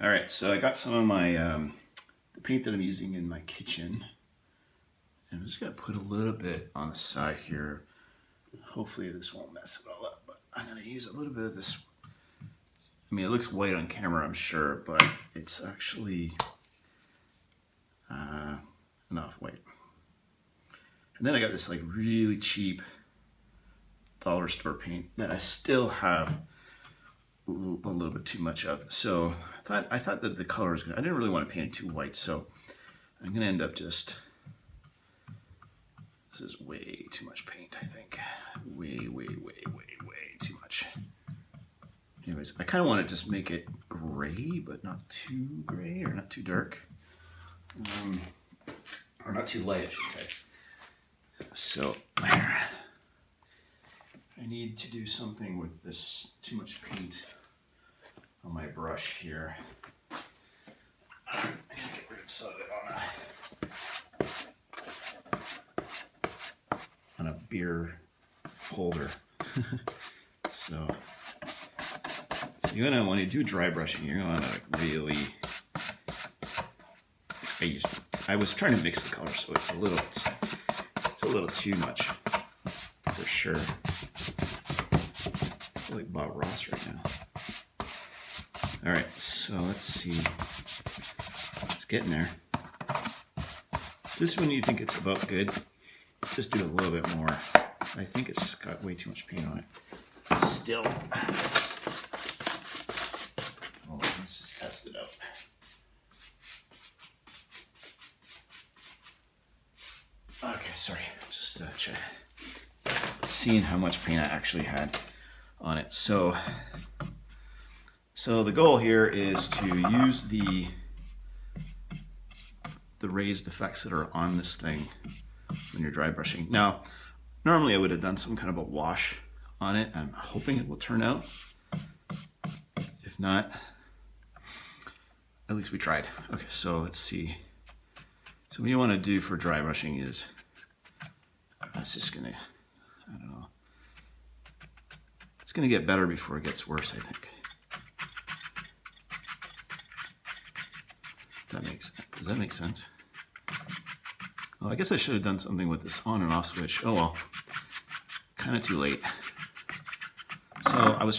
All right, so I got some of my the paint that I'm using in my kitchen, and I'm just gonna put a little bit on the side here. Hopefully this won't mess it all up, but I'm gonna use a little bit of this. I mean, it looks white on camera, I'm sure, but it's actually enough white. And then I got this like really cheap dollar store paint that I still have a little bit too much of. So I thought that the color was good. I didn't really want to paint it too white, so I'm gonna end up just, this is way too much paint, I think. Way too much. Anyways, I kind of want to just make it gray, but not too gray or not too dark. Or not too light, I should say. So there. I need to do something with this too much paint on my brush here. I'm gonna get rid of some of it on a beer holder. So you're gonna want to do dry brushing. You're gonna want to really. I was trying to mix the colors, so it's a little too much for sure. I feel like Bob Ross right now. All right, so let's see. It's getting there. Just when you think it's about good, just do a little bit more. I think it's got way too much paint on it. Still. Oh, let's just test it out. Okay, sorry, just seeing how much paint I actually had on it. So the goal here is to use the raised effects that are on this thing when you're dry brushing. Now, normally I would have done some kind of a wash on it. I'm hoping it will turn out. If not, at least we tried. Okay, so let's see. So what you want to do for dry brushing is, it's just gonna, I don't know. It's gonna get better before it gets worse, I think. Does that make sense? Oh, I guess I should have done something with this on and off switch. Oh well, kind of too late. So what I'm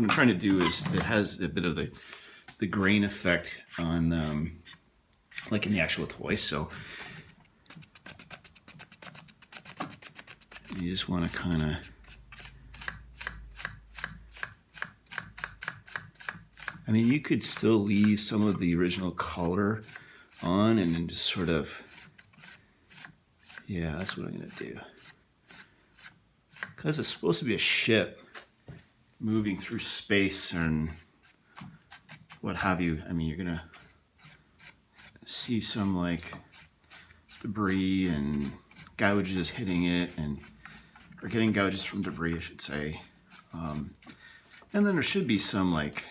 trying to do is, it has a bit of the grain effect on, like in the actual toy. So you just want to kind of, I mean, you could still leave some of the original color on and then just sort of, yeah, that's what I'm going to do. Because it's supposed to be a ship moving through space and what have you. I mean, you're going to see some like debris and gouges hitting it, or getting gouges from debris, I should say. And then there should be some like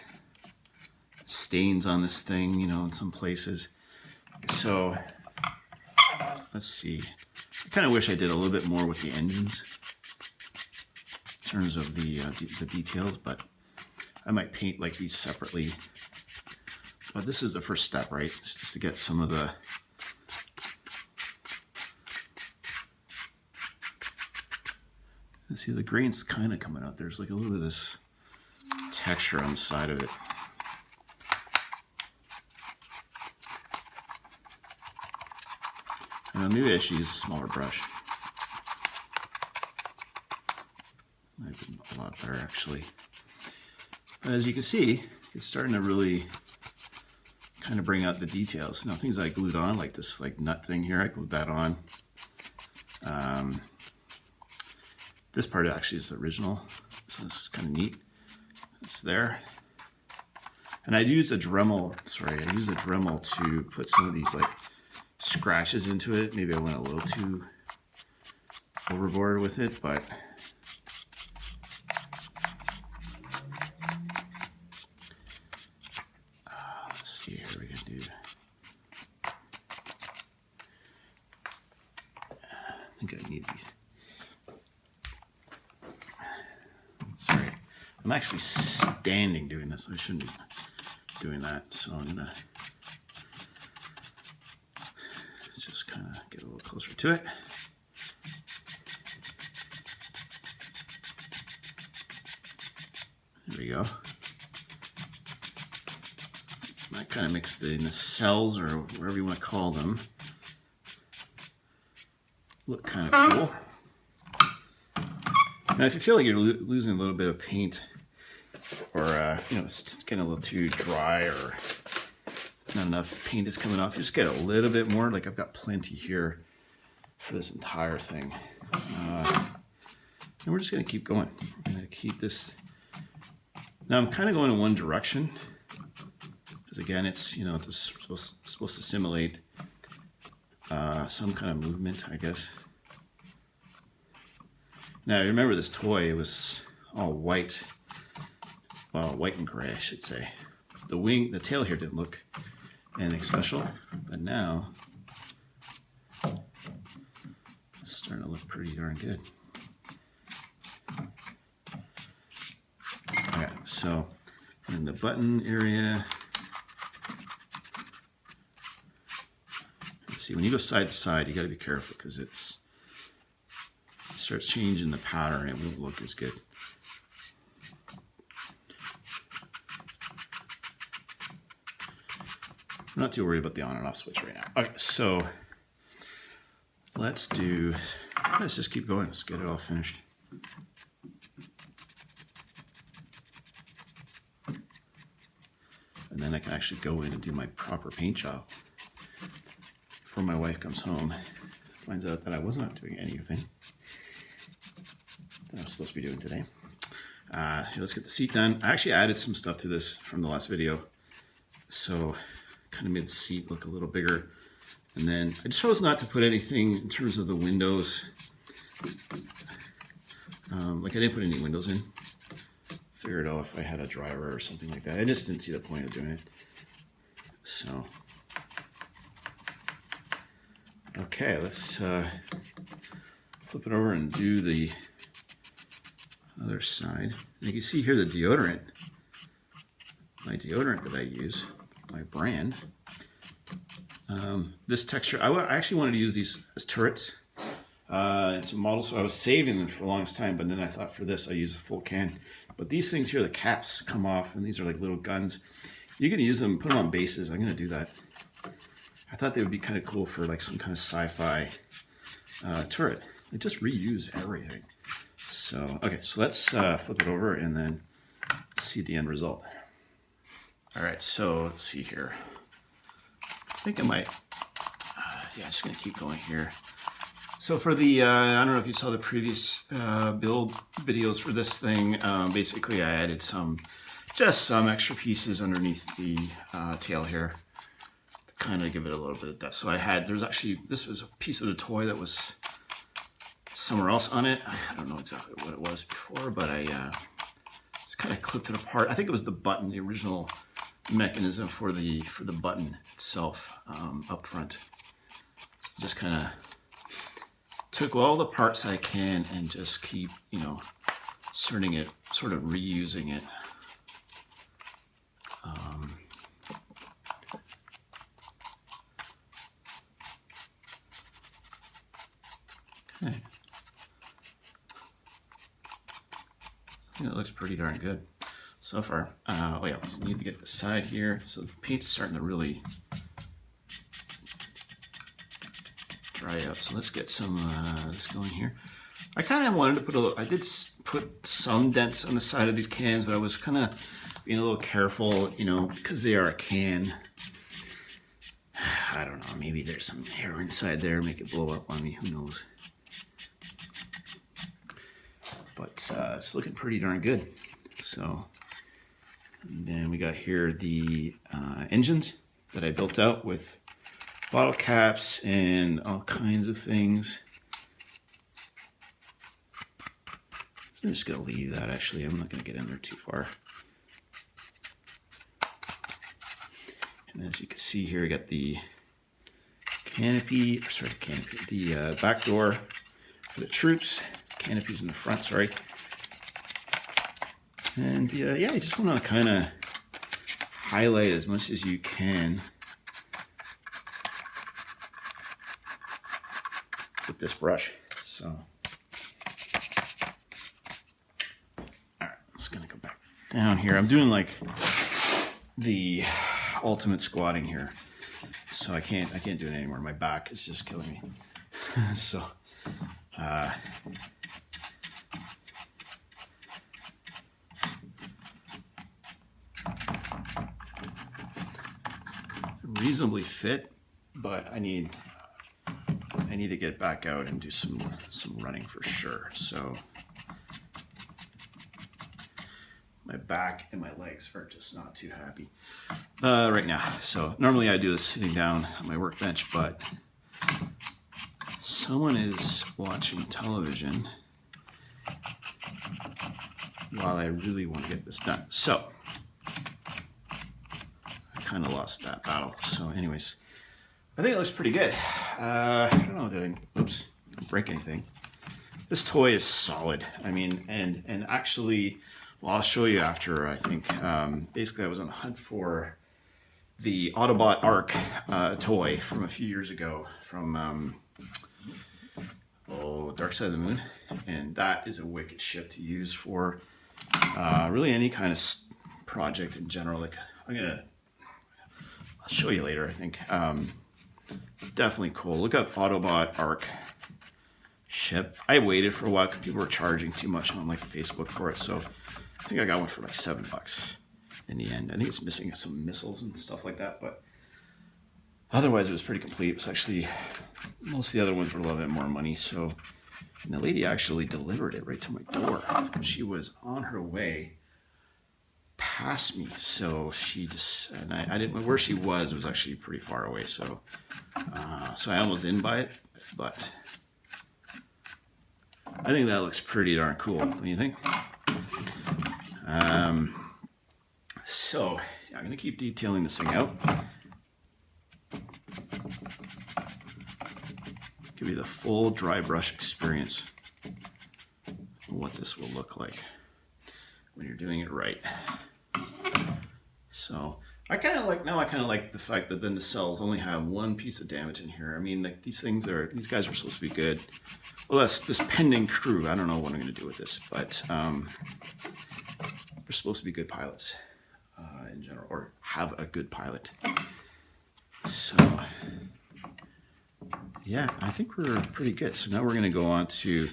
stains on this thing, you know, in some places. So let's see. I kind of wish I did a little bit more with the engines in terms of the details, but I might paint like these separately. But this is the first step, right? It's just to get some of the see, the grain's kind of coming out. There's like a little bit of this texture on the side of it. Maybe I should use a smaller brush. Might be a lot better, actually. But as you can see, it's starting to really kind of bring out the details. Now, things I glued on, like this like nut thing here, I glued that on. This part actually is the original, so this is kind of neat. It's there. And I used a Dremel, I used a Dremel to put some of these like scratches into it. Maybe I went a little too overboard with it, but let's see here, we're gonna do, I think I need these. Sorry, I'm actually standing doing this. I shouldn't be doing that, so I'm gonna just kind of get a little closer to it. There we go. That kind of makes the nacelles, or whatever you want to call them, look kind of cool. Now, if you feel like you're losing a little bit of paint, or you know, it's getting a little too dry, or not enough paint is coming off, just get a little bit more. Like I've got plenty here for this entire thing. And we're just gonna keep going. We're gonna keep this. Now I'm kind of going in one direction, because again, it's, you know, it's supposed to simulate some kind of movement, I guess. Now remember, this toy, it was all white, well, white and gray, I should say. The tail here didn't look anything special, but now it's starting to look pretty darn good. Okay, so in the button area, see, when you go side to side, you got to be careful, because it starts changing the pattern. It won't look as good. I'm not too worried about the on and off switch right now. Okay, so let's just keep going. Let's get it all finished. And then I can actually go in and do my proper paint job before my wife comes home, finds out that I was not doing anything that I was supposed to be doing today. Here, let's get the seat done. I actually added some stuff to this from the last video, so kind of made the seat look a little bigger. And then I chose not to put anything in terms of the windows. Like I didn't put any windows in. Figured out if I had a driver or something like that. I just didn't see the point of doing it. So, okay, let's flip it over and do the other side. And you can see here the deodorant, my deodorant that I use, my brand. This texture, I actually wanted to use these as turrets. It's a model, so I was saving them for the longest time, but then I thought for this I use a full can. But these things here, the caps come off, and these are like little guns. You can use them, put them on bases. I'm gonna do that. I thought they would be kind of cool for like some kind of sci-fi turret. They just reuse everything. So, okay, so let's flip it over and then see the end result. All right, so let's see here. I think I might, yeah, just gonna keep going here. So for the, I don't know if you saw the previous build videos for this thing, basically I added just some extra pieces underneath the tail here to kind of give it a little bit of depth. So this was a piece of the toy that was somewhere else on it. I don't know exactly what it was before, but I just kind of clipped it apart. I think it was the button, the original mechanism for the button itself up front. So just kind of took all the parts I can and just keep, you know, sort of reusing it. Okay. I think it looks pretty darn good so far. Oh yeah, we just need to get the side here. So the paint's starting to really dry out. So let's get some this going here. I kind of wanted to I did put some dents on the side of these cans, but I was kind of being a little careful, you know, because they are a can. I don't know, maybe there's some hair inside there, make it blow up on me, who knows. But it's looking pretty darn good. So, and then we got here the engines that I built out with bottle caps and all kinds of things. So I'm just gonna leave that, actually. I'm not gonna get in there too far. And as you can see here, I got the the back door for the troops. Canopies in the front, sorry. And yeah, I just want to kind of highlight as much as you can with this brush. So, all right, just gonna go back down here. I'm doing like the ultimate squatting here, so I can't do it anymore. My back is just killing me. So, reasonably fit, but I need to get back out and do some running for sure. So my back and my legs are just not too happy right now. So normally I do this sitting down on my workbench, but someone is watching television while I really want to get this done. So I kind of lost that battle. So anyways, I think it looks pretty good. I don't know that oops, don't break anything. This toy is solid. I mean, and actually, well, I'll show you after. I think basically I was on the hunt for the Autobot Arc toy from a few years ago from Dark Side of the Moon, and that is a wicked ship to use for really any kind of project in general. Like I'll show you later. I think definitely cool. Look up Autobot Arc ship. I waited for a while because people were charging too much on like Facebook for it, so I think I got one for like $7 in the end. I think it's missing some missiles and stuff like that, but otherwise it was pretty complete. It was actually, most of the other ones were a little bit more money. So, and the lady actually delivered it right to my door. She was on her way past me, so she just, and I didn't know where she was. It was actually pretty far away, so I almost didn't buy it, but I think that looks pretty darn cool. What do you think? So yeah, I'm gonna keep detailing this thing out. Give you the full dry brush experience of what this will look like when you're doing it right. So I kind of like the fact that then the cells only have one piece of damage in here. I mean, like these guys are supposed to be good. Well, that's this pending crew. I don't know what I'm going to do with this, but they're supposed to be good pilots in general, or have a good pilot. So yeah, I think we're pretty good. So now we're going to go on to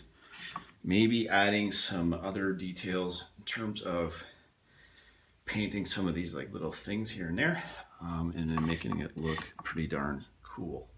maybe adding some other details in terms of painting some of these like little things here and there, and then making it look pretty darn cool.